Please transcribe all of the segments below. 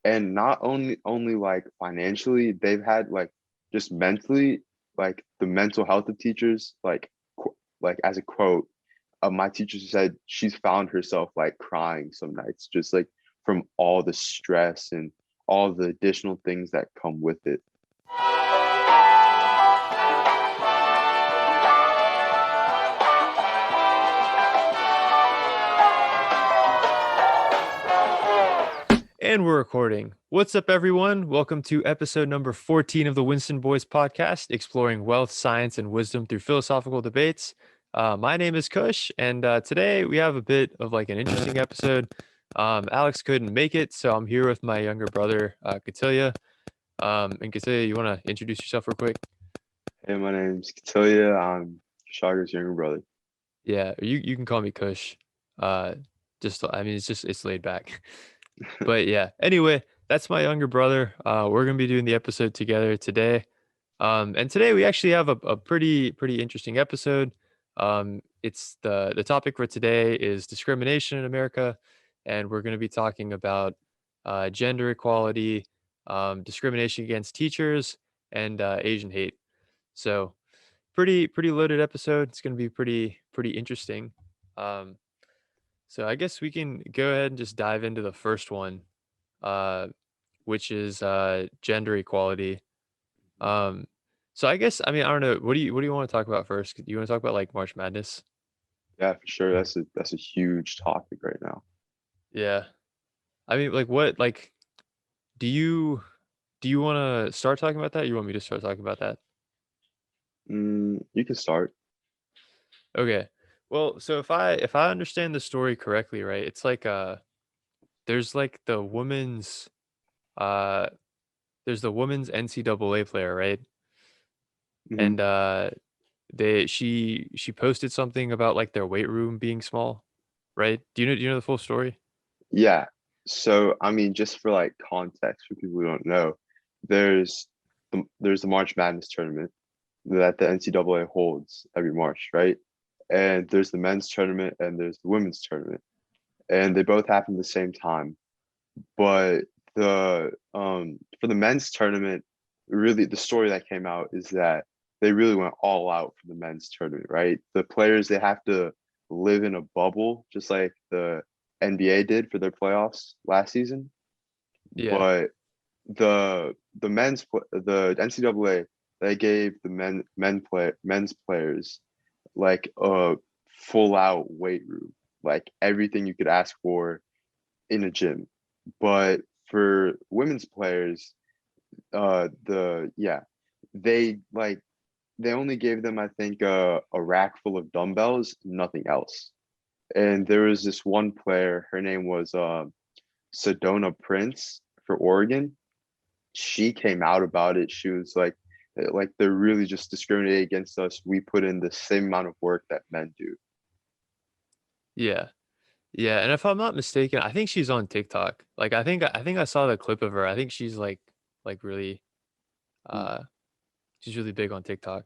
And not only like financially, they've had like just mentally, like the mental health of teachers, like as a quote, my teacher said she's found herself like crying some nights, just like from all the stress and all the additional things that come with it. And we're recording. What's up, everyone? Welcome to episode number 14 of the Winston Boys podcast, exploring wealth, science, and wisdom through philosophical debates. My name is Kush, and today we have a bit of like an interesting episode. Alex couldn't make it, so I'm here with my younger brother, Katilia. And Katilia, you want to introduce yourself real quick? Hey, my name's Katilia. I'm Shagar's younger brother. Yeah, you can call me Kush. Uh, it's laid back. But yeah, anyway, that's my younger brother. We're gonna be doing the episode together today. And today we actually have a pretty interesting episode. It's the topic for today is discrimination in America, and we're gonna be talking about gender equality, discrimination against teachers, and Asian hate. So pretty loaded episode. It's gonna be pretty interesting. Um, so I guess we can go ahead and just dive into the first one, uh, which is gender equality. Um, so I guess I don't know. What do you want to talk about first? Do you want to talk about like March Madness? Yeah, for sure. That's a huge topic right now. Yeah. Like what like do you want to start talking about that? Or you want me to start talking about that? You can start. Okay. Well, so if I understand the story correctly, right? It's like there's like uh there's the women's NCAA player, right? Hmm. And she posted something about like their weight room being small, right? Do you know the full story? Yeah. So, I mean, just for like context for people who don't know, there's there's the March Madness tournament that the NCAA holds every March, right? And there's the men's tournament and there's the women's tournament, and they both happen at the same time. But the for the men's tournament, really the story that came out is that they really went all out for the men's tournament, right? The players, they have to live in a bubble just like the NBA did for their playoffs last season. Yeah. But the NCAA, they gave the men's players like a full out weight room, like everything you could ask for in a gym. But for women's players, the yeah, they like they only gave them, I think, a rack full of dumbbells, nothing else. And there was this one player, her name was Sedona Prince for Oregon. She came out about it. She was like they're really just discriminating against us. We put in the same amount of work that men do. Yeah. Yeah, and if I'm not mistaken, I think she's on TikTok. Like I think I saw the clip of her. I think she's like really uh she's really big on TikTok.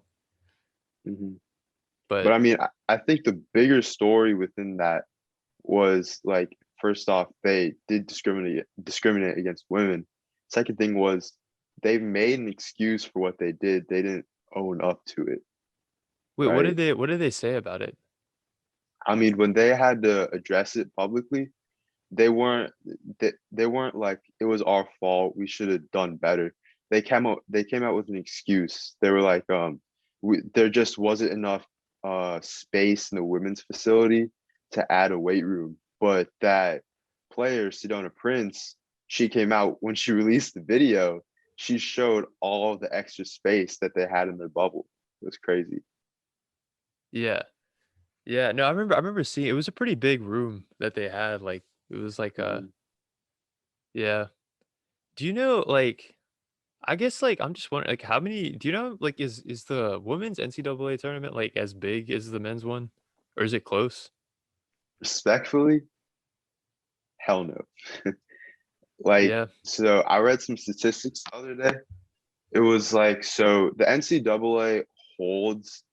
Mm-hmm. But But I mean, I think the bigger story within that was like, first off, they did discriminate against women. Second thing was they made an excuse for what they did. They didn't own up to it, wait, right? what did they say about it? I mean, when they had to address it publicly, they weren't they weren't like it was our fault. We should have done better. They came out with an excuse. They were like, there just wasn't enough space in the women's facility to add a weight room. But that player, Sedona Prince, she came out when she released the video. She showed all of the extra space that they had in their bubble. It was crazy. Yeah. Yeah, no, I remember seeing it was a pretty big room that they had. Like it was like Mhm. yeah. Do you know like I guess like I'm just wondering like how many do you know like is the women's NCAA tournament like as big as the men's one? Or is it close? Respectfully, hell no. Like, Yeah. so I read some statistics the other day. It was like, so the NCAA holds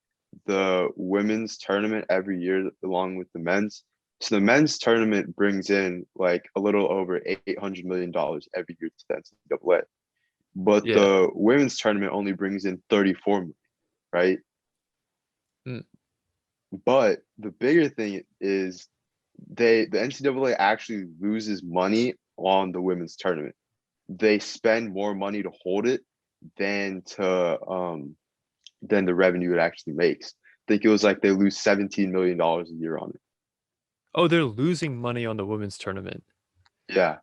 the women's tournament every year along with the men's. So the men's tournament brings in like a little over $800 million every year to the NCAA, but Yeah. the women's tournament only brings in 34 million, right? Mm. But the bigger thing is the NCAA actually loses money on the women's tournament. They spend more money to hold it than to than the revenue it actually makes. I think it was like they lose $17 million a year on it. Oh, they're losing money on the women's tournament. Yeah.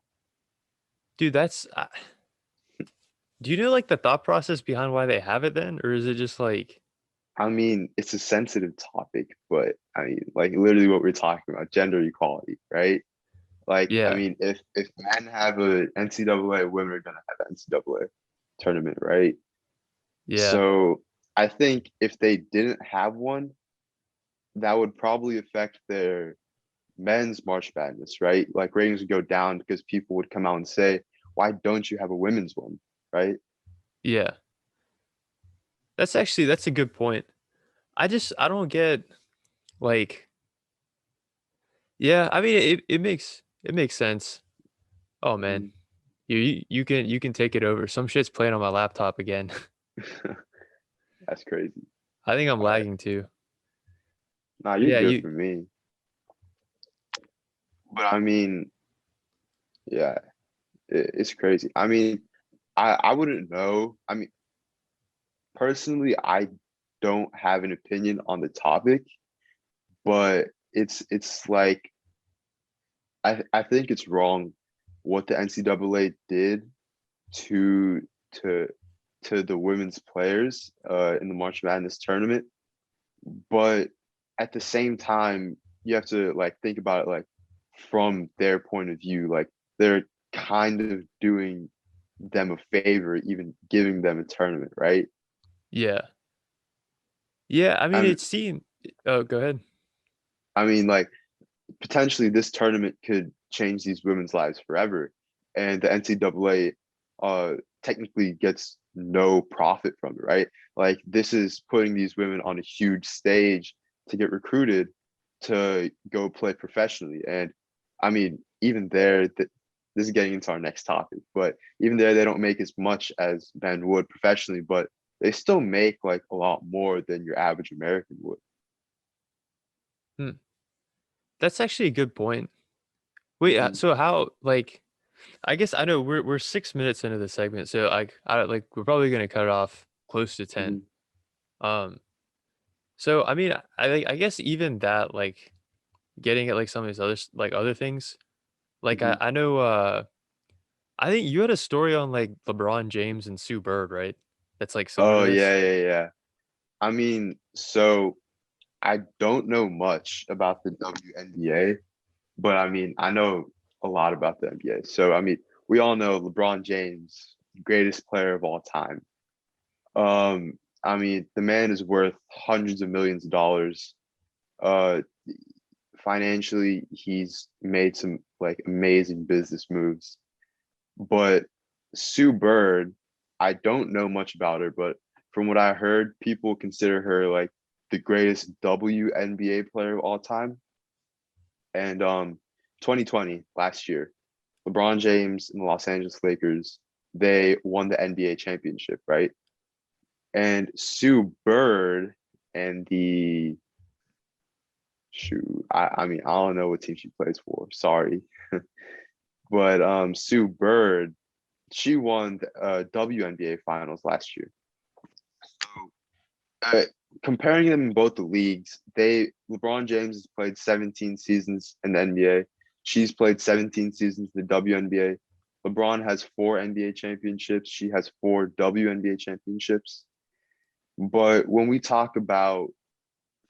Dude, that's do you know like the thought process behind why they have it then? Or is it just like I mean, it's a sensitive topic, but I mean, like literally what we're talking about, gender equality, right? Like, I yeah, mean, if men have a NCAA, women are gonna have an NCAA tournament, right? yeah, So I think if they didn't have one, that would probably affect their men's March Madness, right? Like ratings would go down because people would come out and say, "Why don't you have a women's one?" Right? yeah. That's a good point. I don't get like yeah, I mean it makes sense. Oh man. Mhm. You can take it over. Some shit's playing on my laptop again. That's crazy. I think I'm All right, lagging too. nah, But you're yeah, good you for me, but I mean, yeah, it's crazy. I mean, I wouldn't know. I mean, personally, I don't have an opinion on the topic, but it's like I think it's wrong what the NCAA did to to to the women's players in the March Madness tournament. But at the same time, you have to like think about it like from their point of view. Like they're kind of doing them a favor, even giving them a tournament, right? yeah. Yeah, I mean I'm it seemed oh go ahead. I mean like potentially this tournament could change these women's lives forever. And the NCAA technically gets no profit from it, right? Like this is putting these women on a huge stage to get recruited to go play professionally. And I mean, even there, this is getting into our next topic, but even there, they don't make as much as men would professionally, but they still make like a lot more than your average American would. Hmm. That's actually a good point. Wait, Mhm, so how like I guess I know we're 6 minutes into the segment, so I like we're probably gonna cut it off close to 10. mhm, Um, so I mean, I guess even that like getting at like some of these like other things, like mhm. I know I think you had a story on like LeBron James and Sue Bird, right? That's like similar to Oh this. yeah, yeah, yeah. I mean, so I don't know much about the WNBA, but I mean, I know a lot about the NBA. So, I mean, we all know LeBron James, greatest player of all time. I mean, the man is worth hundreds of millions of dollars. Uh, Financially, he's made some like amazing business moves. But Sue Bird, I don't know much about her, but from what I heard, people consider her like the greatest WNBA player of all time. And 2020, last year, LeBron James and the Los Angeles Lakers, they won the NBA championship, right? And Sue Bird and the shoot, I mean, I don't know what team she plays for. Sorry. But Sue Bird, she won the WNBA finals last year. So uh, comparing them in both the leagues, they LeBron James has played 17 seasons in the NBA. She's played 17 seasons in the WNBA. LeBron has 4 NBA championships. She has 4 WNBA championships. But when we talk about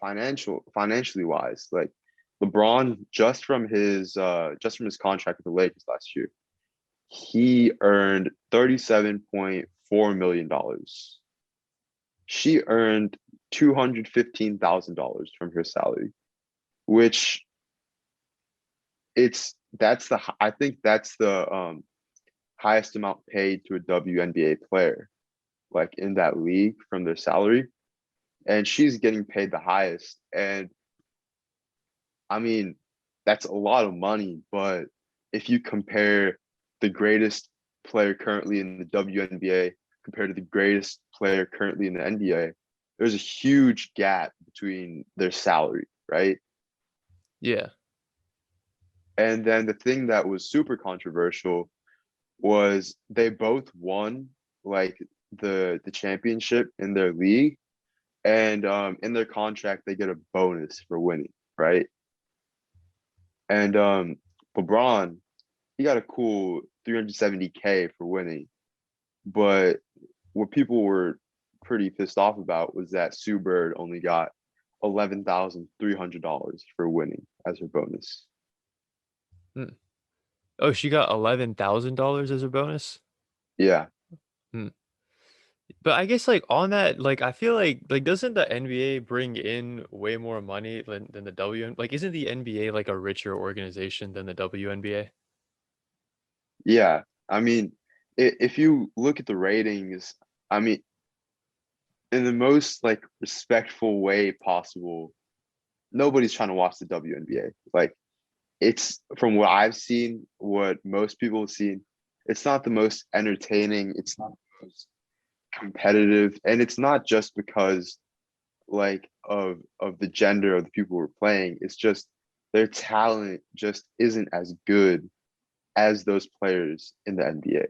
financially wise, like LeBron just from his contract with the Lakers last year, he earned $37.4 million. She earned $215,000 from her salary, which I think that's the highest amount paid to a WNBA player, like in that league from their salary. And she's getting paid the highest. And I mean, that's a lot of money. But if you compare the greatest player currently in the WNBA compared to the greatest player currently in the NBA, there's a huge gap between their salary, right? Yeah. And then the thing that was super controversial was they both won like the championship in their league, and in their contract they get a bonus for winning, right? And LeBron, he got a cool 370K for winning, but what people were pretty pissed off about was that Sue Bird only got $11,300 for winning as her bonus. Hmm. Oh, she got $11,000 as a bonus? Yeah. Hmm. But I guess, like, on that, like, I feel like, doesn't the NBA bring in way more money than the like, isn't the NBA, like, a richer organization than the WNBA? Yeah. I mean, if you look at the ratings, I mean, in the most like respectful way possible, nobody's trying to watch the WNBA. Like, it's from what I've seen, what most people have seen, it's not the most entertaining, it's not the most competitive, and it's not just because like of the gender of the people who are playing. It's just their talent just isn't as good as those players in the NBA.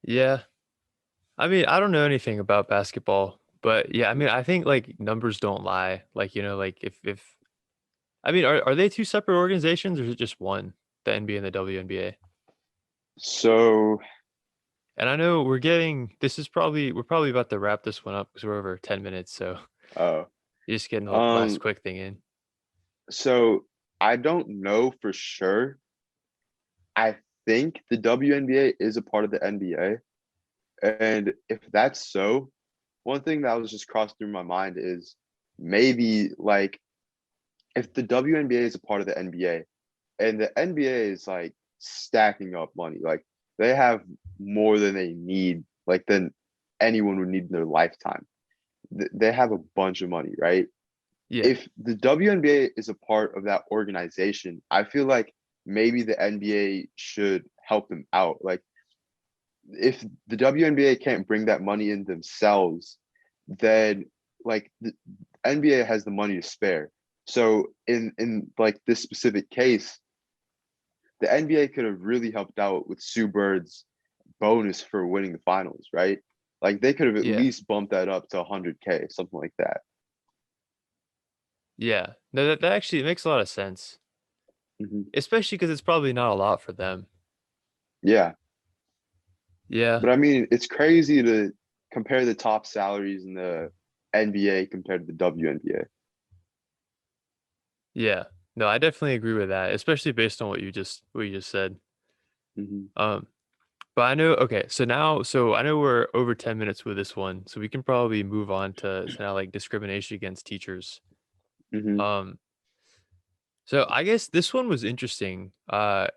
Yeah. I mean, I don't know anything about basketball, but yeah, I mean, I think, like, numbers don't lie. Like, like, if I mean, are they 2 separate organizations, or is it just one, the NBA and the WNBA? So, And I know we're probably about to wrap this one up because we're over 10 minutes, so uh, you're just getting the last um, quick thing in. so I don't know for sure. I think the WNBA is a part of the NBA, and if that's so, one thing that was just crossed through my mind is maybe like if the WNBA is a part of the NBA and the NBA is like stacking up money, like they have more than they need, like than anyone would need in their lifetime. They have a bunch of money, right? Yeah. If the WNBA is a part of that organization, I feel like maybe the NBA should help them out. Like if the WNBA can't bring that money in themselves, then like the NBA has the money to spare. So in like this specific case, the NBA could have really helped out with Sue Bird's bonus for winning the finals, right? Like they could have at Yeah. least bumped that up to 100K, something like that. Yeah. No, that actually makes a lot of sense, Mhm. especially because it's probably not a lot for them. Yeah, Yeah. but I mean, it's crazy to compare the top salaries in the NBA compared to the WNBA. Yeah. No, I definitely agree with that, especially based on what you just said. Hmm. Um, but I know, okay, so I know we're over 10 minutes with this one, so we can probably move on to now, like, discrimination against teachers. Hmm. Um, so I guess this one was interesting. I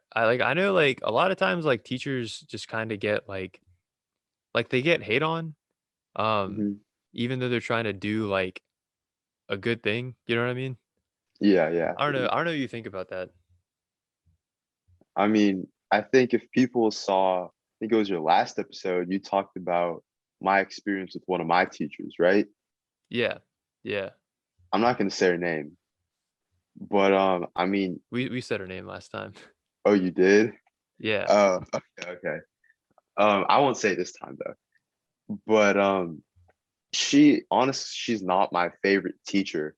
know, like, a lot of times, like, teachers just kind of get like they get hate on, um, Hmm. even though they're trying to do, like, a good thing. You know what I mean? Yeah, yeah. I don't know. I don't know what you think about that. I mean, I think if people saw, I think it was your last episode, you talked about my experience with one of my teachers, right? Yeah. Yeah. I'm not going to say her name, but I mean, We said her name last time. oh, you did? Yeah. Oh, okay, okay. I won't say it this time though. But she's not my favorite teacher,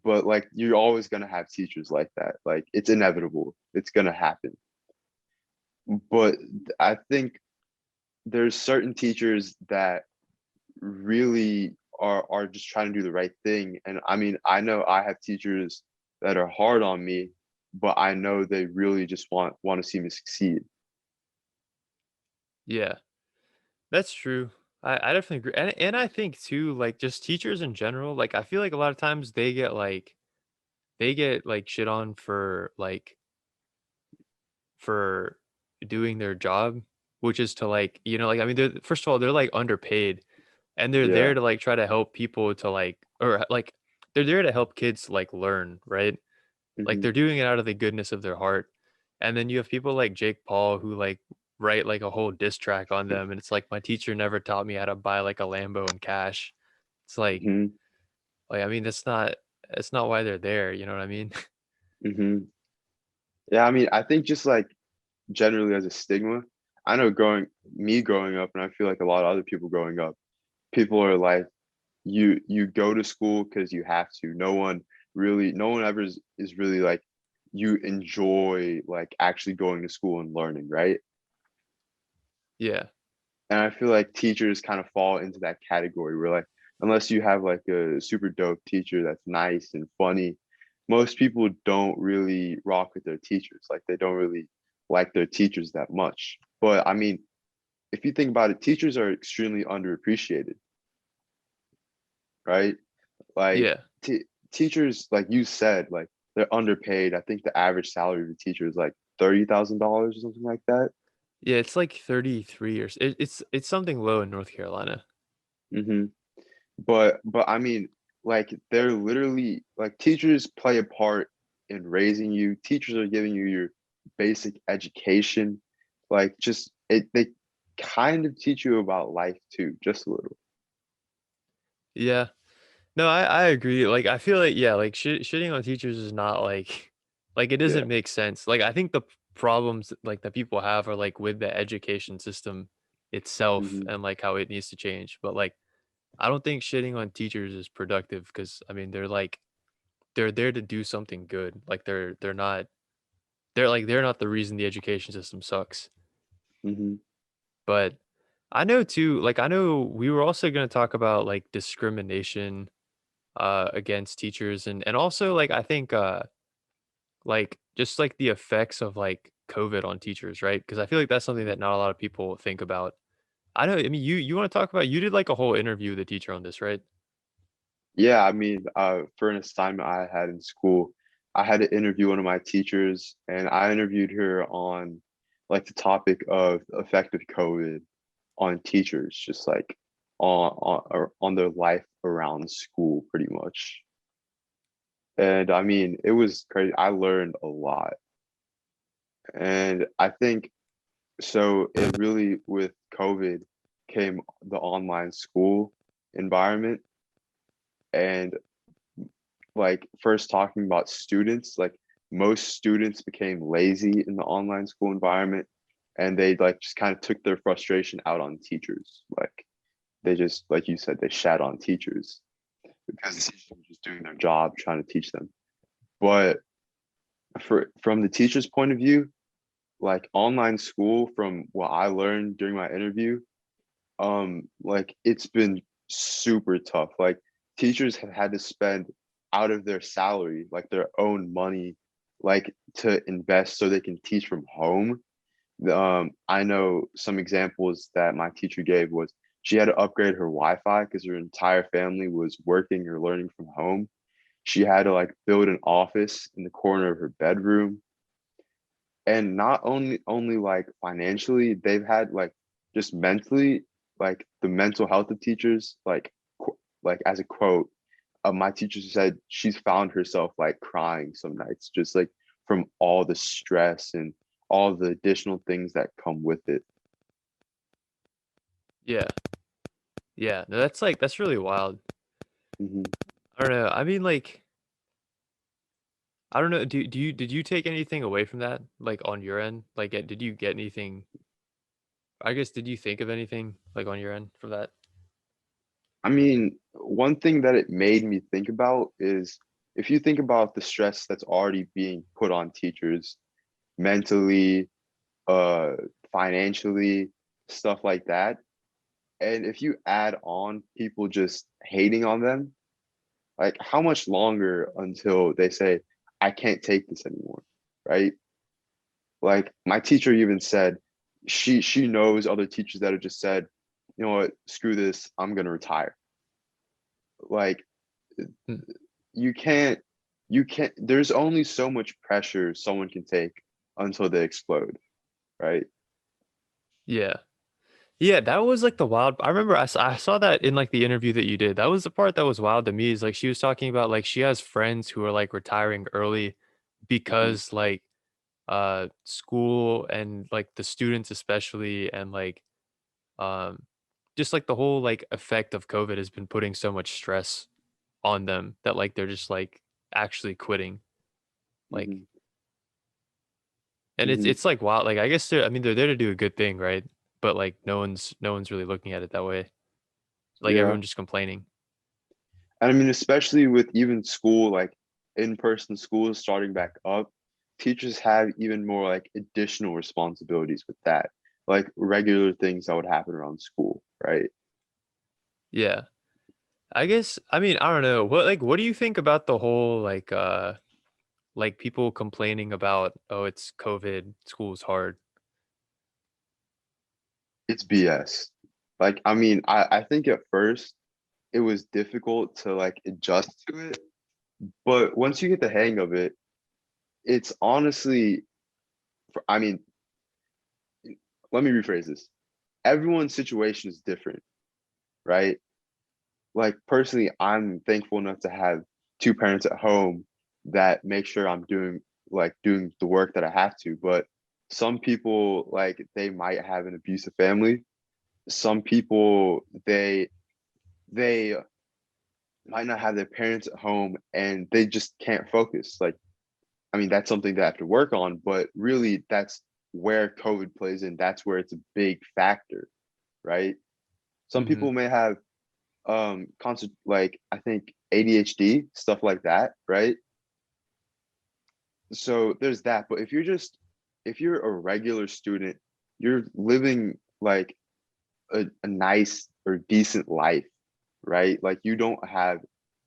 but like you're always gonna have teachers like that. Like it's inevitable. It's gonna happen. But I think there's certain teachers that really are just trying to do the right thing. And I mean, I know I have teachers that are hard on me, but I know they really just want to see me succeed. Yeah. That's true. I definitely agree. And I think too, like, just teachers in general, like, I feel like a lot of times they get, like, shit on for doing their job, which is to, like, like, I mean, they're first of all, they're, like, underpaid, and they're there Yeah. to, like, try to help people to, like, or like they're there to help kids like learn, right? Like Hmm. they're doing it out of the goodness of their heart. And then you have people like Jake Paul who like write like a whole diss track on them, and it's like my teacher never taught me how to buy like a Lambo in cash. It's Hmm. like I mean that's not why they're there, you know what I mean? Hmm. Yeah, I mean, I think just like generally as a stigma, I know growing up, and I feel like a lot of other people growing up, people are like, you go to school because you have to. No one ever is really like you enjoy like actually going to school and learning, right? Yeah. And I feel like teachers kind of fall into that category where like unless you have like a super dope teacher that's nice and funny, most people don't really rock with their teachers. Like they don't really like their teachers that much. But I mean, if you think about it, teachers are extremely underappreciated, right? Like Yeah. teachers, like you said, like they're underpaid. I think the average salary of a teacher is like $30,000 or something like that. Yeah, it's like 33 it's something low in North Carolina. Hmm. But I mean, like they're literally like teachers play a part in raising you. Teachers are giving you your basic education. Like just they kind of teach you about life too, just a little. Yeah. No, I agree. Like I feel like yeah, like shitting on teachers is not like it Yeah. doesn't make sense. Like I think the problems like that people have are like with the education system itself Hmm. and like how it needs to change. But like I don't think shitting on teachers is productive because I mean they're there to do something good. Like they're not the reason the education system sucks. Hmm. But I know too, like I know we were also gonna talk about like discrimination against teachers and also like I think like just like the effects of like COVID on teachers, right? Because I feel like that's something that not a lot of people think about. I know. I mean, you want to talk about? You did like a whole interview with a teacher on this, right? Yeah, I mean, for an assignment I had in school, I had to interview one of my teachers, and I interviewed her on like the topic of effect of COVID on teachers, just like on their life around school, pretty much. And I mean, it was crazy. I learned a lot, and I think so. It really with COVID came the online school environment, and like first talking about students, like most students became lazy in the online school environment and they like just kind of took their frustration out on teachers. Like they just, like you said, they shat on teachers because the teachers were just doing their job trying to teach them. But from the teacher's point of view, like online school, from what I learned during my interview, like it's been super tough. Like teachers have had to spend out of their salary, like their own money, like to invest so they can teach from home. I know some examples that my teacher gave was she had to upgrade her Wi-Fi because her entire family was working or learning from home. She had to like build an office in the corner of her bedroom, and not only like financially, they've had like just mentally, like the mental health of teachers, like as a quote, my teacher said she's found herself like crying some nights just like from all the stress and all the additional things that come with it. Yeah, yeah. No, that's like that's really wild. Hmm. I don't know. I mean, like I don't know. Do you did you take anything away from that, like on your end? Like, did you get anything? I guess did you think of anything like on your end from that? I mean, one thing that it made me think about is if you think about the stress that's already being put on teachers mentally, uh financially, stuff like that. And if you add on people just hating on them, like how much longer until they say, I can't take this anymore, right? Like my teacher even said she knows other teachers that have just said, you know what, screw this, I'm gonna retire. Like Mm, you can't there's only so much pressure someone can take until they explode, right? yeah. Yeah, that was like the wild. I remember I saw that in like the interview that you did. That was the part that was wild to me is like she was talking about like she has friends who are like retiring early Mhm, because like school and like the students especially and like um just like the whole like effect of COVID has been putting so much stress on them that like they're just like actually quitting. Like mhm, and mhm. it's like wow, like I guess they're there to do a good thing, right? But like no one's really looking at it that way. Like Yeah. everyone's just complaining. And I mean, especially with even school, like in-person schools starting back up, teachers have even more like additional responsibilities with that, like regular things that would happen around school, right? Yeah. I guess I mean, I don't know. What do you think about the whole like people complaining about, oh, it's COVID, school's hard. It's BS. Like, I mean, I think at first it was difficult to like adjust to it, but once you get the hang of it, it's honestly, I mean, let me rephrase this. Everyone's situation is different, right? Like personally, I'm thankful enough to have two parents at home that make sure I'm doing the work that I have to. But some people like they might have an abusive family. Some people they might not have their parents at home and they just can't focus. Like, I mean, that's something they have to work on, but really that's where COVID plays in. That's where it's a big factor, right? Some Mhm. people may have concert like I think ADHD, stuff like that, right? So there's that. But if you're a regular student, you're living like a nice or decent life, right? Like you don't have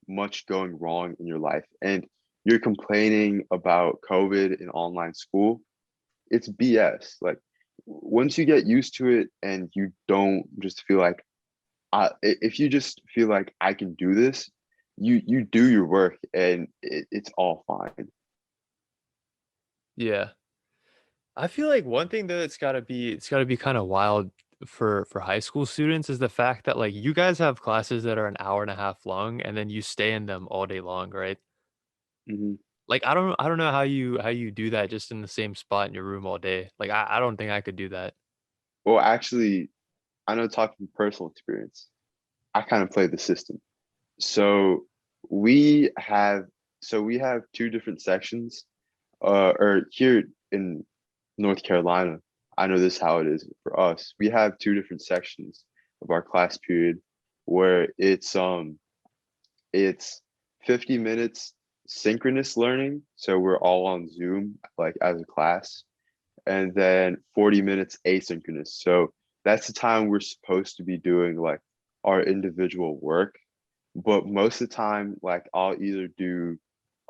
much going wrong in your life and you're complaining about COVID and online school, it's BS. Like once you get used to it and you don't just feel like if you just feel like I can do this, you do your work and it's all fine. Yeah. I feel like one thing that it's gotta be kind of wild for high school students is the fact that like you guys have classes that are an hour and a half long and then you stay in them all day long, right? Mhm. Like I don't know how you do that just in the same spot in your room all day. Like I don't think I could do that. Well, actually, I know talking from personal experience, I kind of play the system. So we have we have two different sections. Or here in North Carolina, I know this how it is for us. We have two different sections of our class period where it's 50 minutes synchronous learning. So we're all on Zoom, like as a class, and then 40 minutes asynchronous. So that's the time we're supposed to be doing like our individual work. But most of the time, like I'll either do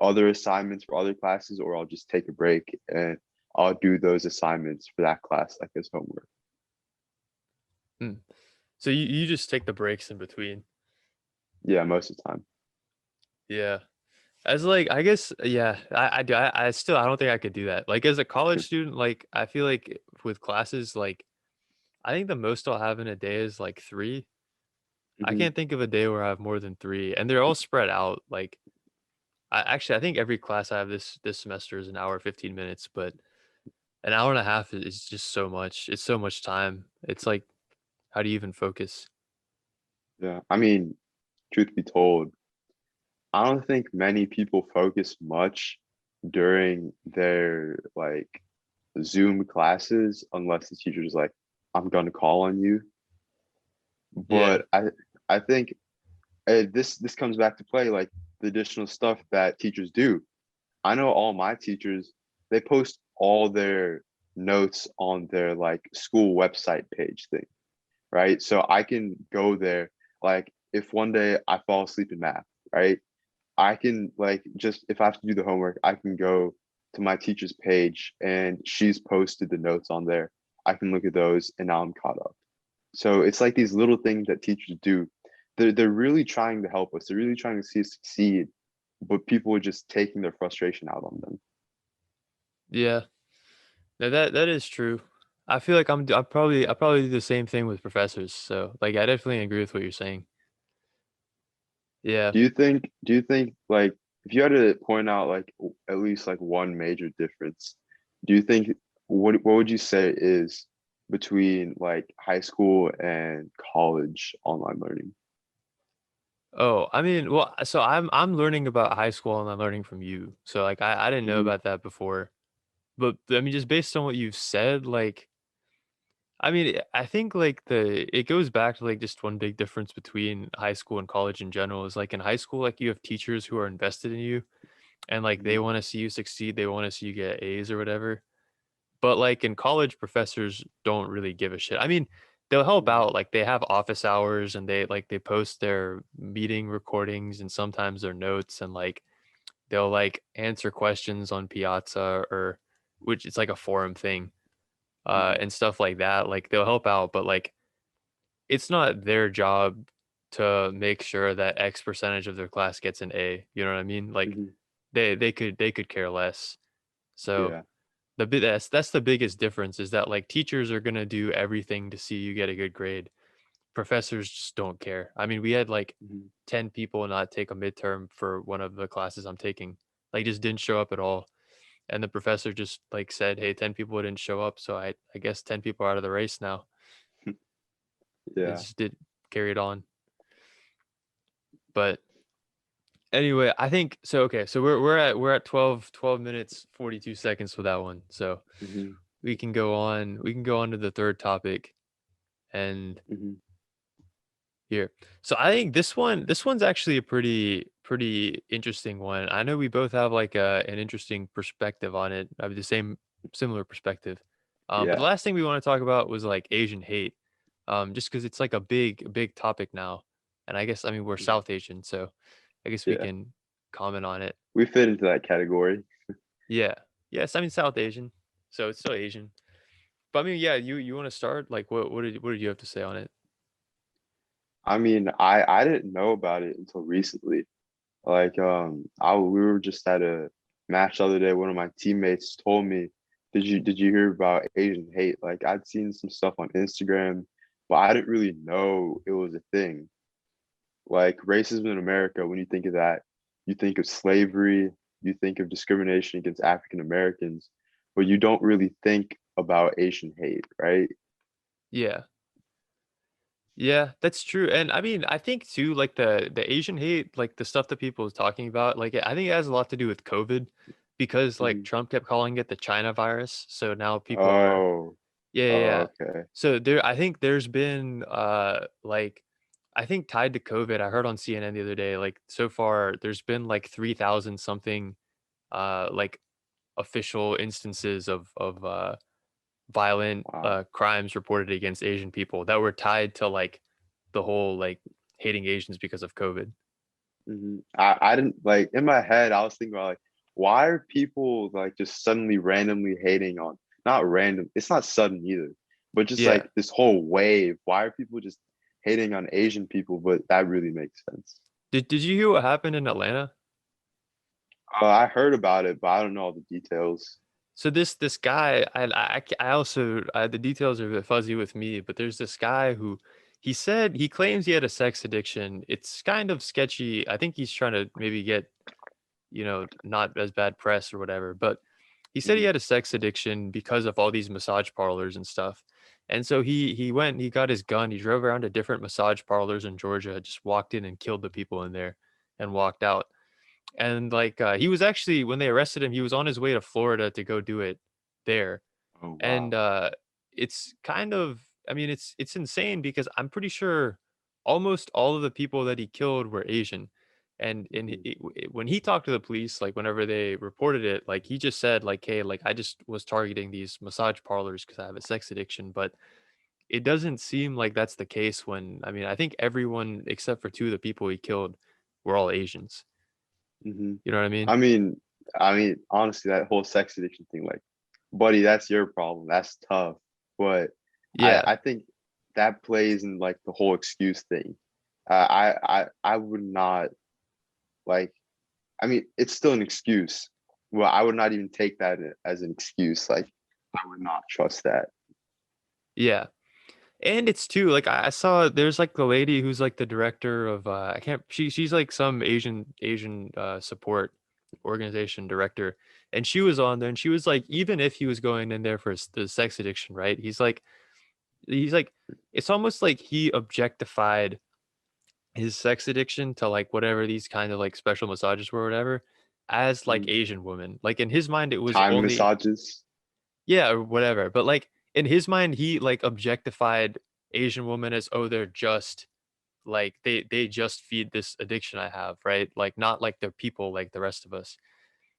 other assignments for other classes or I'll just take a break and I'll do those assignments for that class like as homework. Hmm. So you just take the breaks in between. Yeah, most of the time. Yeah. As like I guess yeah, I do I still I don't think I could do that. Like as a college student, like I feel like with classes, like I think the most I'll have in a day is like 3. I Hmm. can't think of a day where I have more than 3 and they're all spread out. Like I think every class I have this semester is an hour 15 minutes, but an hour and a half is just so much. It's so much time. It's like how do you even focus? Yeah. I mean, truth be told, I don't think many people focus much during their like Zoom classes unless the teacher's like, I'm gonna call on you. Yeah. But I think this comes back to play like the additional stuff that teachers do. I know all my teachers, they post all their notes on their like school website page thing, right? So I can go there, like if one day I fall asleep in math, right? I can like just if I have to do the homework, I can go to my teacher's page and she's posted the notes on there. I can look at those and now I'm caught up. So it's like these little things that teachers do. They're really trying to help us. They're really trying to see us succeed, but people are just taking their frustration out on them. Yeah. No, that is true. I feel like I probably do the same thing with professors. So like I definitely agree with what you're saying. Yeah. Do you think like if you had to point out like at least like one major difference, do you think what would you say is between like high school and college online learning? Oh, I mean, well, so I'm learning about high school and I'm learning from you. So like I didn't know Hmm. about that before. But I mean, just based on what you've said, like I mean, I think like it goes back to like just one big difference between high school and college in general is like in high school, like you have teachers who are invested in you and like they Hmm. want to see you succeed, they want to see you get A's or whatever. But like in college, professors don't really give a shit. I mean, they'll help Hmm. out, like they have office hours and they post their meeting recordings and sometimes their notes and like they'll like answer questions on Piazza or which it's like a forum thing Hmm. and stuff like that. Like they'll help out, but like it's not their job to make sure that X percentage of their class gets an A. You know what I mean? Like Hmm. they could care less. So Yeah. that's the biggest difference is that like teachers are gonna do everything to see you get a good grade. Professors just don't care. I mean, we had like Hmm. 10 people not take a midterm for one of the classes I'm taking. Like just didn't show up at all. And the professor just like said, "Hey, 10 people didn't show up, so I guess 10 people are out of the race now." It Yeah. just did carry it on. But anyway, I think so okay, so we're at 12 minutes 42 seconds for that one. So Hmm. we can go on to the third topic and Hmm. here. So I think this one's actually a pretty interesting one. I know we both have like an interesting perspective on it. I have the same similar perspective. But the Yeah. last thing we want to talk about was like Asian hate. Just because it's like a big topic now. And I mean we're Mhm. South Asian, so I guess we Yeah. can comment on it. We fit into that category. Yeah. Yes, I mean South Asian. So it's still Asian. But I mean, yeah, you want to start? Like what did you have to say on it? I mean, I didn't know about it until recently. Like, I we were just at a match the other day. One of my teammates told me, "Did you hear about Asian hate?" Like, I'd seen some stuff on Instagram, but I didn't really know it was a thing. Like racism in America, when you think of that, you think of slavery, you think of discrimination against African Americans, but you don't really think about Asian hate, right? Yeah. Yeah, that's true. And I mean, I think too, like the Asian hate, like the stuff that people was talking about, like I think it has a lot to do with COVID because like Hmm. Trump kept calling it the China virus. So now people are Oh, yeah, yeah, oh, yeah. okay. So there I think there's been like I think tied to COVID, I heard on CNN the other day, like so far there's been like 3,000 something like official instances of violent Wow. crimes reported against Asian people that were tied to like the whole like hating Asians because of COVID. I didn't like in my head, I was thinking about like, why are people like just suddenly randomly hating on, not random, it's not sudden either, but just Yeah. like this whole wave. Why are people just hating on Asian people? But that really makes sense. Did you hear what happened in Atlanta? I heard about it, but I don't know all the details. So this guy, I also the details are a bit fuzzy with me, but there's this guy who he said he claims he had a sex addiction. It's kind of sketchy. I think he's trying to maybe get not as bad press or whatever. But he said he Hmm. had a sex addiction because of all these massage parlors and stuff. And so he went, he got his gun, he drove around to different massage parlors in Georgia, just walked in and killed the people in there and walked out. And like he was actually when they arrested him, he was on his way to Florida to go do it there. Oh And wow. it's kind of I mean it's insane because I'm pretty sure almost all of the people that he killed were Asian. And Hmm. when he talked to the police, like whenever they reported it, like he just said like, "Hey, like I just was targeting these massage parlors because I have a sex addiction." But it doesn't seem like that's the case when I mean I think everyone except for two of the people he killed were all Asians. Hmm. You know what I mean? I mean, honestly, that whole sex addiction thing, like, buddy, that's your problem. That's tough. But I, Yeah. I think that plays in like the whole excuse thing. I would not like. I mean, it's still an excuse. Well, I would not even take that as an excuse. Like, I would not trust that. Yeah. And it's too like I saw there's like the lady who's like the director of I can't she's like some Asian support organization director, and she was on there and she was like, even if he was going in there for the sex addiction, right? He's like it's almost like he objectified his sex addiction to like whatever these kind of like special massages were or whatever as like Mhm. Asian women. Like in his mind it was Time only massages. yeah, or whatever. But like in his mind, he like objectified Asian women as, oh, they're just like they just feed this addiction I have, right? Like not like they're people like the rest of us.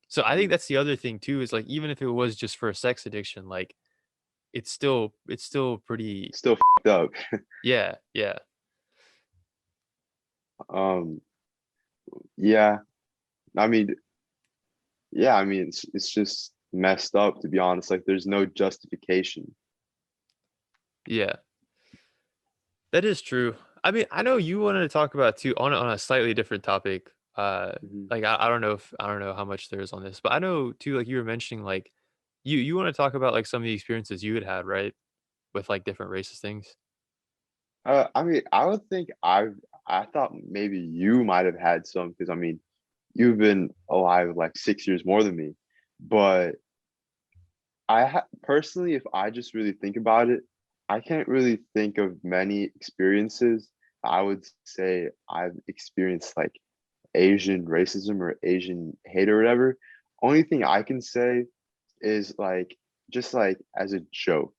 So I think Mhm. that's the other thing too, is like even if it was just for a sex addiction, like it's still pretty Still fucked up. yeah, yeah. Um, yeah. I mean, yeah, I mean, it's just messed up to be honest. Like, there's no justification. Yeah. That is true. I mean, I know you wanted to talk about too on a slightly different topic. Mhm. Like I don't know if I don't know how much there is on this, but I know too. Like you were mentioning, like you want to talk about like some of the experiences you had had, right, with like different racist things. I mean, I would think I thought maybe you might have had some because I mean, you've been alive like 6 years more than me, but personally, if I just really think about it, I can't really think of many experiences. I would say I've experienced like Asian racism or Asian hate or whatever. Only thing I can say is like just like as a joke,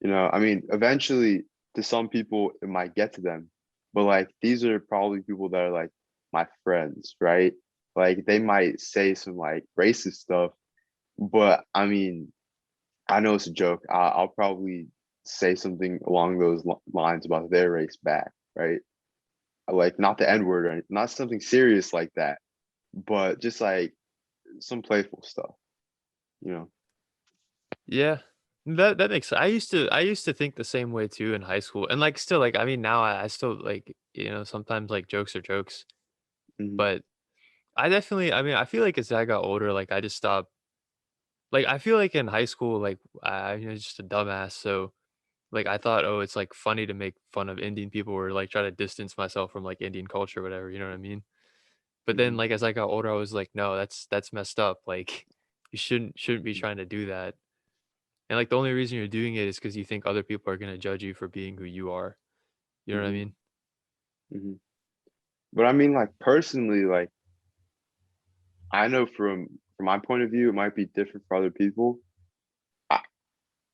I mean, eventually to some people it might get to them, but like these are probably people that are like my friends, right? Like they might say some like racist stuff, but I mean, I know it's a joke. I'll probably say something along those lines about their race back, right? Like not the N word or not something serious like that, but just like some playful stuff, you know. Yeah, that makes. I used to think the same way too in high school, and like still like I mean now I still like sometimes like jokes are jokes, Hmm. but I definitely I mean I feel like as I got older like I just stopped. Like I feel like in high school like I just a dumbass, so like, I thought, "Oh, it's, like, funny to make fun of Indian people or, like, try to distance myself from, like, Indian culture or whatever," you know what I mean? But then, Hmm. like, as I got older, I was like, "No, that's messed up, like, you shouldn't be trying to do that." And, like, the only reason you're doing it is because you think other people are gonna judge you for being who you are. You know what I Hmm. mean? Hmm. But I mean, like personally, like I know from my point of view, it might be different for other people. I,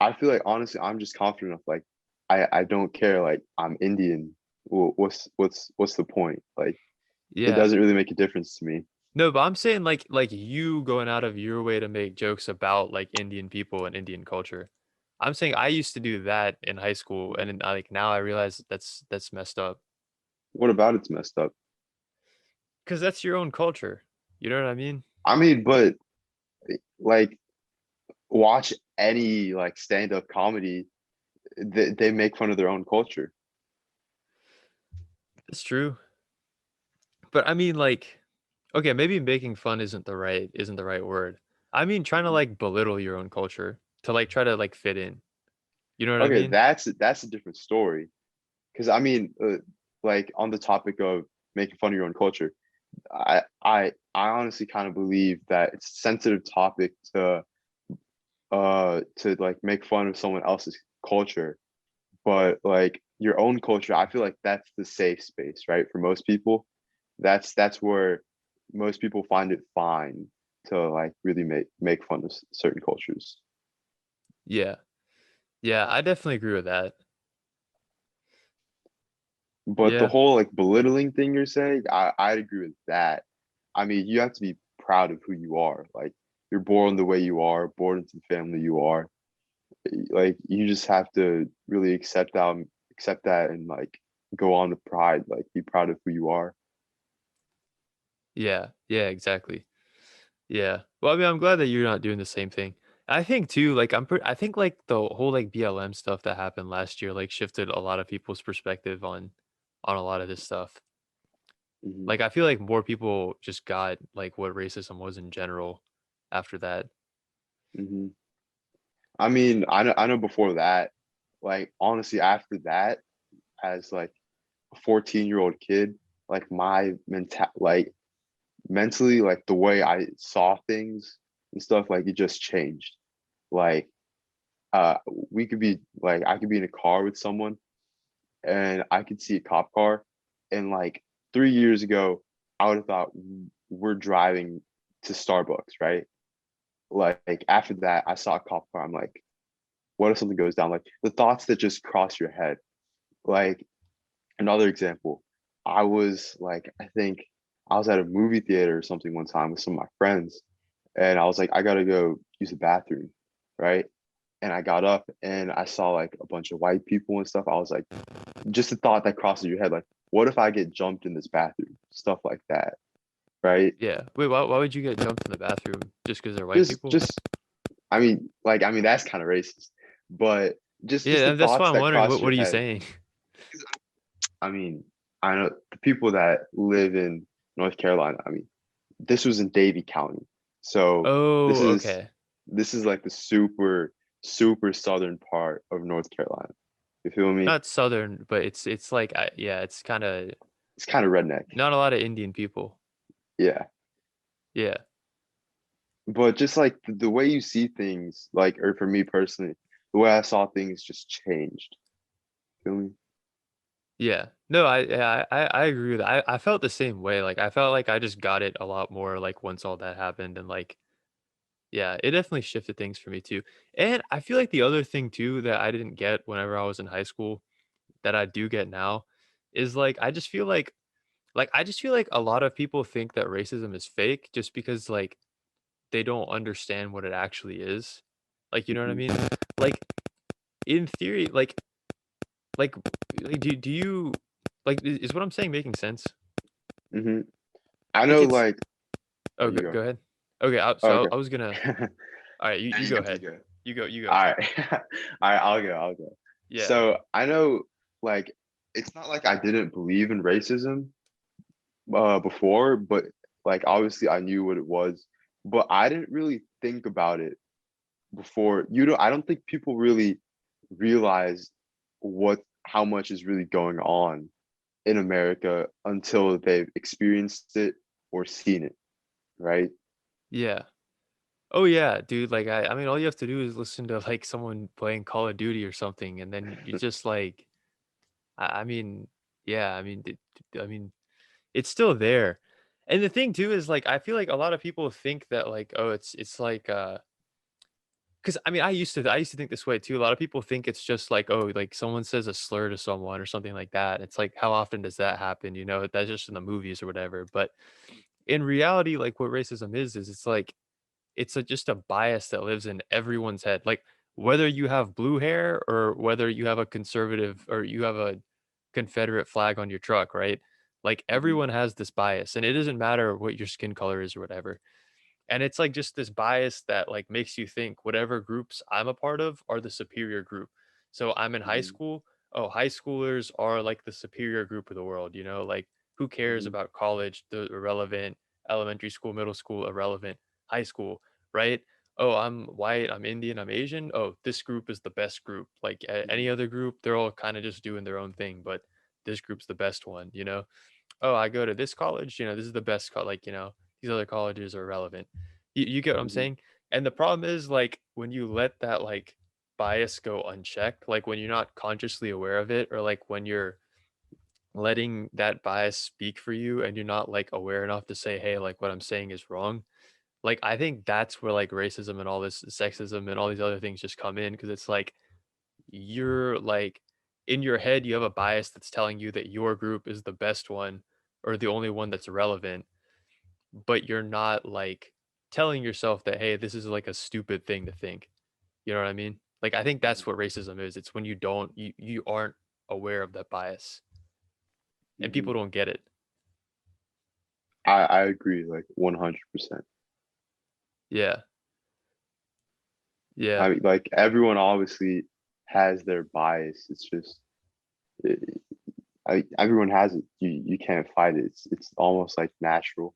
I feel like honestly, I'm just confident enough. Like I don't care. Like I'm Indian. What's the point? Like it Yeah. doesn't really make a difference to me. No, but I'm saying, like, you going out of your way to make jokes about, like, Indian people and Indian culture. I'm saying I used to do that in high school, and then, like, now I realize that's messed up. What about it's messed up? 'Cause that's your own culture. You know what I mean? I mean, but like watch any like stand-up comedy, they make fun of their own culture. It's true. But I mean, like, okay, maybe making fun isn't the right word. I mean, trying to, Mhm. like, belittle your own culture to, like, try to, like, fit in. You know what I Okay, mean? that's a different story. Because I mean, like on the topic of making fun of your own culture, I honestly kind of believe that it's a sensitive topic to like make fun of someone else's culture, but like your own culture, I feel like that's the safe space, right? For most people, that's where most people find it fine to like really make fun of certain cultures. Yeah. Yeah, I definitely agree with that. But the Yeah. whole like belittling thing you're saying, I'd agree with that. I mean, you have to be proud of who you are. Like you're born the way you are, born into the family you are. Like you just have to really accept that and like go on with pride, like be proud of who you are. Yeah. Yeah, exactly. Yeah. Well, I mean, I'm glad that you're not doing the same thing. I think too, like, I think, like, the whole, like, BLM stuff that happened last year, like, shifted a lot of people's perspective on a lot of this stuff. Hmm. Like, I feel like more people just got, like, what racism was in general after that. Hmm. I mean, I know before that, like honestly, after that, as like a 14-year-old kid, like my mentally, like the way I saw things and stuff, like it just changed. Like uh we could be like I could be in a car with someone and I could see a cop car, and like 3 years ago I would have thought we're driving to Starbucks, right? Like after that I saw a cop car, I'm like, what if something goes down? Like the thoughts that just cross your head. Like another example, I was like, I think I was at a movie theater or something one time with some of my friends, and I was like, I gotta go use the bathroom, right? And I got up and I saw like a bunch of white people and stuff. I was like, just a thought that crosses your head, like, what if I get jumped in this bathroom? Stuff like that, right? Yeah. Wait, why would you get jumped in the bathroom just because they're white Just, people? just, I mean, that's kind of racist, but just Yeah, the that's why thoughts I'm that wondering cross what your are you head. saying? I mean, I know the people that live in North Carolina. I mean, this was in Davie County, so this Oh, is okay. this is like the super southern part of North Carolina. You feel me? Not southern, but it's like yeah, it's kind of It's kind of redneck. not a lot of Indian people. Yeah. Yeah. But just like the way you see things, like, or for me personally, the way I saw things just changed. Feel me? Yeah. No, I agree with that. I felt the same way. Like I felt like I just got it a lot more like once all that happened and like yeah, it definitely shifted things for me too. And I feel like the other thing too that I didn't get whenever I was in high school that I do get now is like I just feel like a lot of people think that racism is fake just because like they don't understand what it actually is. Like you know what I Hmm. mean? Like in theory, like do you like is what I'm saying making sense? Hmm. I Like know, it's like, oh, oh you go. go ahead. Okay, Oh, so okay. I was gonna all right, you You go go, you ahead. go. You go. All right. All right, I'll go. Yeah. So I know, like, it's not like I didn't believe in racism before, but like obviously I knew what it was, but I didn't really think about it before. I don't think people really realize what how much is really going on in America until they've experienced it or seen it, right? Yeah. Oh yeah, dude, like I mean all you have to do is listen to like someone playing Call of Duty or something and then you just like I mean yeah, I mean it's still there. And the thing too is like I feel like a lot of people think that like oh it's like because I mean I used to think this way too. A lot of people think it's just like oh like someone says a slur to someone or something like that. It's like how often does that happen? You know, that's just in the movies or whatever. But in reality, like what racism is it's like it's just a bias that lives in everyone's head. Like whether you have blue hair or whether you have a conservative or you have a Confederate flag on your truck, right? Like Mhm. everyone has this bias and it doesn't matter what your skin color is or whatever. And it's like just this bias that like makes you think whatever groups I'm a part of are the superior group. So I'm in high Mhm. school. Oh, high schoolers are like the superior group of the world, you know? Like who cares Mhm. about college, the irrelevant, elementary school, middle school, irrelevant, high school, right? Oh, I'm white, I'm Indian, I'm Asian. Oh, this group is the best group. Like any Mhm. other group, they're all kind of just doing their own thing, but this group's the best one, you know? Oh, I go to this college, you know, this is the best like, you know, these other colleges are relevant. You get what I'm Mhm. saying? And the problem is like when you let that like bias go unchecked, like when you're not consciously aware of it, or like when you're letting that bias speak for you and you're not like aware enough to say, hey, like what I'm saying is wrong. Like I think that's where like racism and all this sexism and all these other things just come in because it's like you're like in your head you have a bias that's telling you that your group is the best one or the only one that's relevant, but you're not like telling yourself that hey this is like a stupid thing to think, you know what I mean? Like I think that's what racism is. It's when you aren't aware of that bias and Mhm. people don't get it. I agree like 100%. Yeah. I Yeah. mean, like everyone obviously has their bias. It's just it, everyone has it. You can't fight it. It's almost like natural.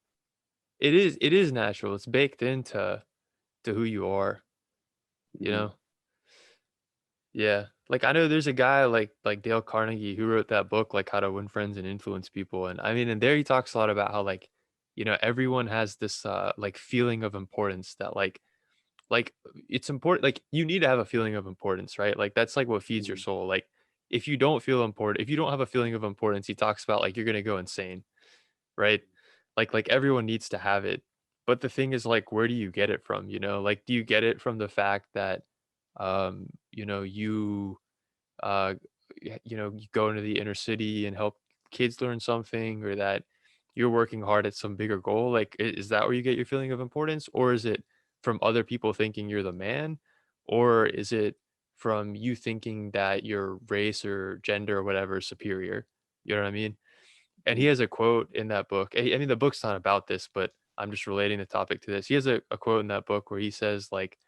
It is natural. It's baked into to who you are, you Mhm. know? Yeah. like I know there's a guy like Dale Carnegie who wrote that book like How to Win Friends and Influence People, and I mean, and there he talks a lot about how like everyone has this like feeling of importance that like it's important, like you need to have a feeling of importance, right? Like that's like what feeds your Mhm, soul. Like if you don't feel important, if you don't have a feeling of importance, he talks about like you're gonna go insane, right? Like everyone needs to have it. But the thing is like where do you get it from, Like do you get it from the fact that you you go into the inner city and help kids learn something, or that you're working hard at some bigger goal? Like, is that where you get your feeling of importance? Or is it from other people thinking you're the man? Or is it from you thinking that your race or gender or whatever is superior? You know what I mean? And he mhm, has a quote in that book. I mean, the book's not about this, but I'm just relating the topic to this. He has a quote in that book where he says, like,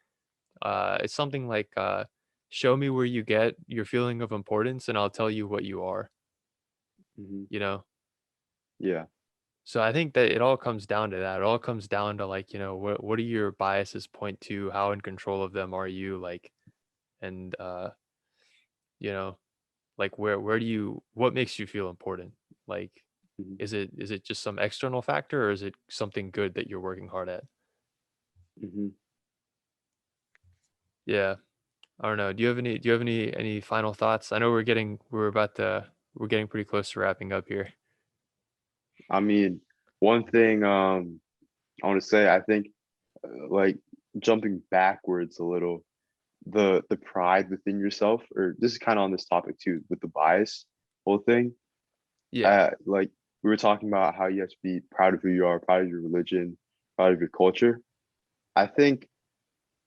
it's something like, "Show me where you get your feeling of importance, and I'll tell you what you are." mhm. You know? Yeah. So I think that it all comes down to that. It all comes down to like, what do your biases point to? How in control of them are you? Like, and you know, like where do you what makes you feel important? Like, Mhm, is it just some external factor, or is it something good that you're working hard at? mhm. Yeah. I don't know. Do you have any final thoughts? I know we're getting pretty close to wrapping up here. I mean, one thing I want to say, I think like jumping backwards a little, the pride within yourself, or this is kind of on this topic too, with the bias whole thing. Yeah. Like we were talking about how you have to be proud of who you are, proud of your religion, proud of your culture. I think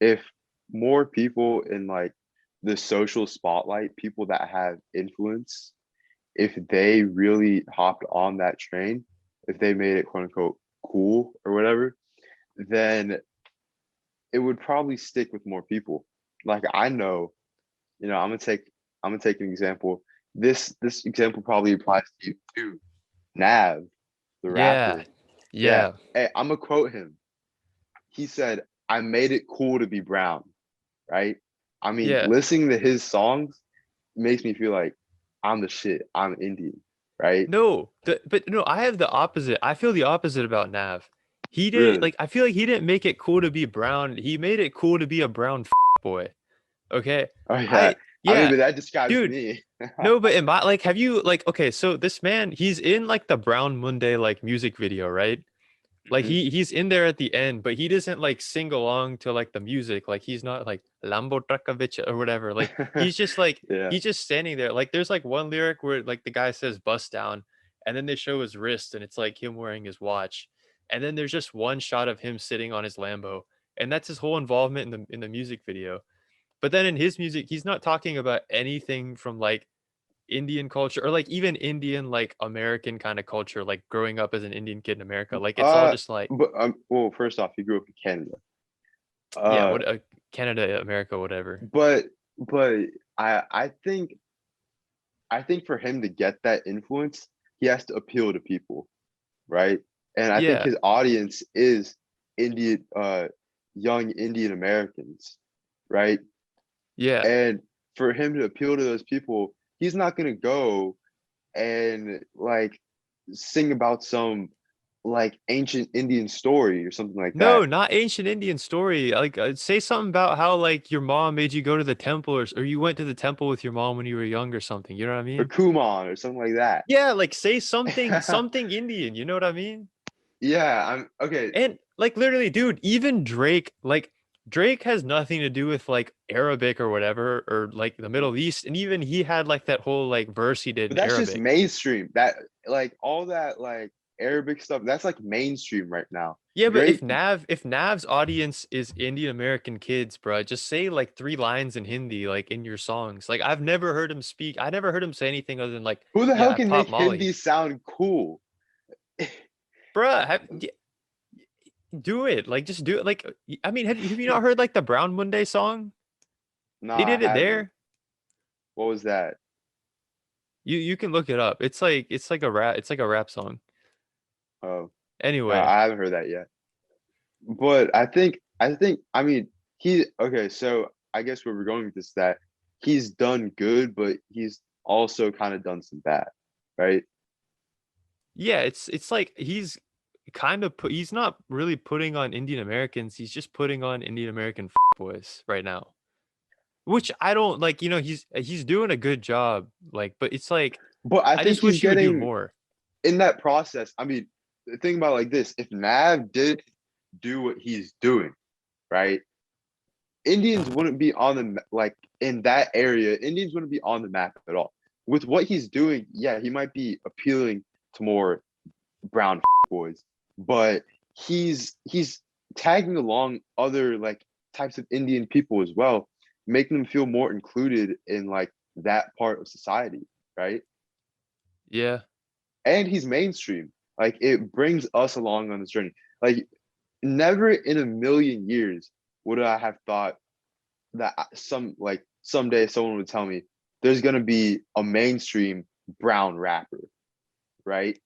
if more people in like the social spotlight, people that have influence, if they really hopped on that train, if they made it quote unquote cool or whatever, then it would probably stick with more people. Like I know, I'm gonna take an example. This example probably applies to you too. Nav, the Yeah. rapper. Yeah. Yeah. Hey, I'm gonna quote him. He said, I made it cool to be brown, right? I mean, Yeah. listening to his songs makes me feel like I'm the shit. I'm Indian, right? No, but no, I have the opposite. I feel the opposite about Nav. He didn't Really? like. I feel like he didn't make it cool to be brown. He made it cool to be a brown boy. Okay, Oh yeah. I I mean, yeah, but that describes dude. me. No, but in my like, have you like okay? So this man, he's in like the Brown Monday like music video, right? Like Mhm. he's in there at the end, but he doesn't like sing along to like the music. Like he's not like Lambo Trakovic or whatever. Like Yeah. he's just standing there. Like there's like one lyric where like the guy says bust down, and then they show his wrist and it's like him wearing his watch. And then there's just one shot of him sitting on his Lambo. And that's his whole involvement in the music video. But then in his music, he's not talking about anything from like Indian culture, or like even Indian like American kind of culture, like growing up as an Indian kid in America. Like it's all Uh, just like, but well, first off, he grew up in Canada. yeah, Uh, what Canada, America, whatever. but I think for him to get that influence, he has to appeal to people, right? And I think Yeah, his audience is Indian, young Indian Americans, right? yeah, And for him to appeal to those people, he's not gonna go and like sing about some like ancient Indian story or something like no, that. not ancient Indian story. Like say something about how like your mom made you go to the temple, or you went to the temple with your mom when you were young or something. You know what I Or mean? Kumon or something like that. Yeah, like say something Indian. You know what I mean? Yeah, I'm okay. And like literally, dude, even Drake, like Drake has nothing to do with like Arabic or whatever, or like the Middle East. And even he had like that whole like verse he did But in that's just Arabic. mainstream. That like all that like Arabic stuff, that's like mainstream right now. Yeah, but Drake, if Nav's audience is Indian American kids, bro, just say like three lines in Hindi, like in your songs. Like I've never heard him speak. I never heard him say anything other than like, who the yeah, hell I can pop make Molly. Hindi sound cool? Bruh, do it. Like just do it. Like I mean, have you not heard like the Brown Monday song? No, They I did it haven't. there. What was that? You can look it up. It's like a rap song. Oh, no, Anyway, I haven't heard that yet. But I mean, he okay. So I guess where we're going with this is that he's done good, but he's also kind of done some bad, right? Yeah, it's like he's kind of he's not really putting on Indian Americans. He's just putting on Indian American boys right now, which I don't like. He's doing a good job. Like, but it's like But I I think just he's wish he would do getting more. in that process. I mean, think about it like this: if Nav did do what he's doing, right? Indians wouldn't be on the like in that area. Indians wouldn't be on the map at all. With what he's doing, yeah, he might be appealing to more brown boys, but he's tagging along other like types of Indian people as well, making them feel more included in like that part of society, right? Yeah, And he's mainstream. Like it brings us along on this journey. Like never in a million years would I have thought that someday someone would tell me there's gonna be a mainstream brown rapper, right?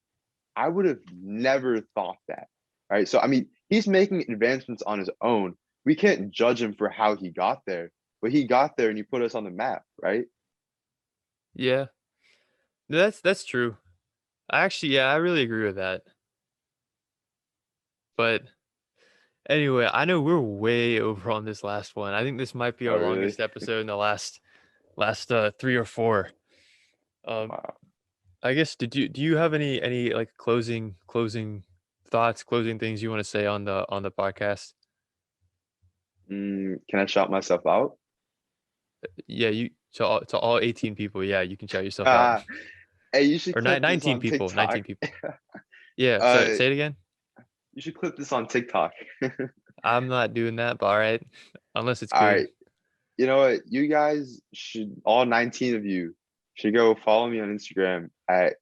I would have never thought that, right? So I mean, he's making advancements on his own. We can't judge him for how he got there, but he got there and he put us on the map, right? yeah. No, that's true. Yeah, I really agree with that. But anyway, I know we're way over on this last one. I think this might be Oh, our really? longest episode in the last 3 or 4. Um, Wow. I guess do you have any like closing thoughts, closing things you want to say on the podcast? Can I shout myself out? Yeah, you to all 18 people. Yeah, you can shout yourself out. Ah, hey, you should Or clip this 19 on people, TikTok. 19 people. Yeah, so Uh, say it again. you should clip this on TikTok. I'm not doing that, but all right. Unless it's All good. right. You know what? You guys should all 19 of you should go follow me on Instagram at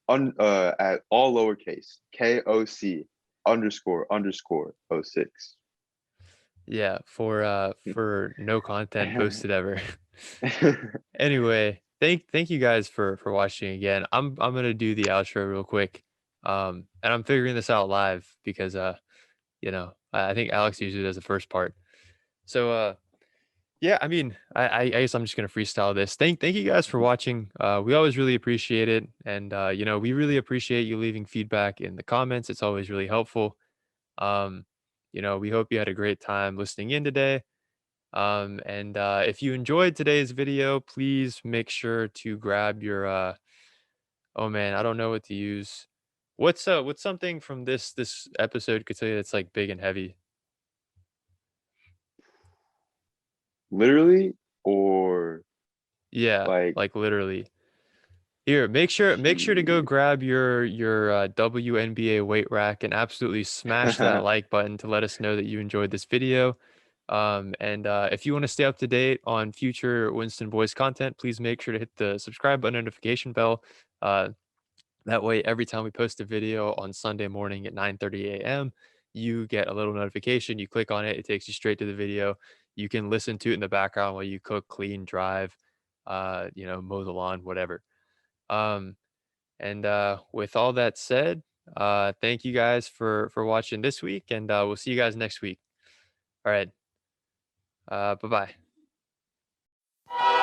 all lowercase KOC underscore _06. Yeah, for no content posted ever. Anyway, thank you guys for watching again. I'm gonna do the outro real quick. And I'm figuring this out live because I think Alex usually does the first part. So yeah, I mean, I guess I'm just gonna freestyle this. Thank you guys for watching. We always really appreciate it, and we really appreciate you leaving feedback in the comments. It's always really helpful. Um, we hope you had a great time listening in today. And if you enjoyed today's video, please make sure to grab your oh man, I don't know what to use. What's something from this episode could tell you that's like big and heavy? Literally or Yeah, like, like literally. Here, make sure to go gee. grab your WNBA weight rack and absolutely smash that like button to let us know that you enjoyed this video. And if you want to stay up to date on future Winston Boys content, please make sure to hit the subscribe button, notification bell. Uh, that way, every time we post a video on Sunday morning at 9:30 a.m., you get a little notification. You click on it, it takes you straight to the video. You can listen to it in the background while you cook, clean, drive, mow the lawn, whatever. Um, and with all that said, thank you guys for watching this week, and we'll see you guys next week. All right. Bye bye.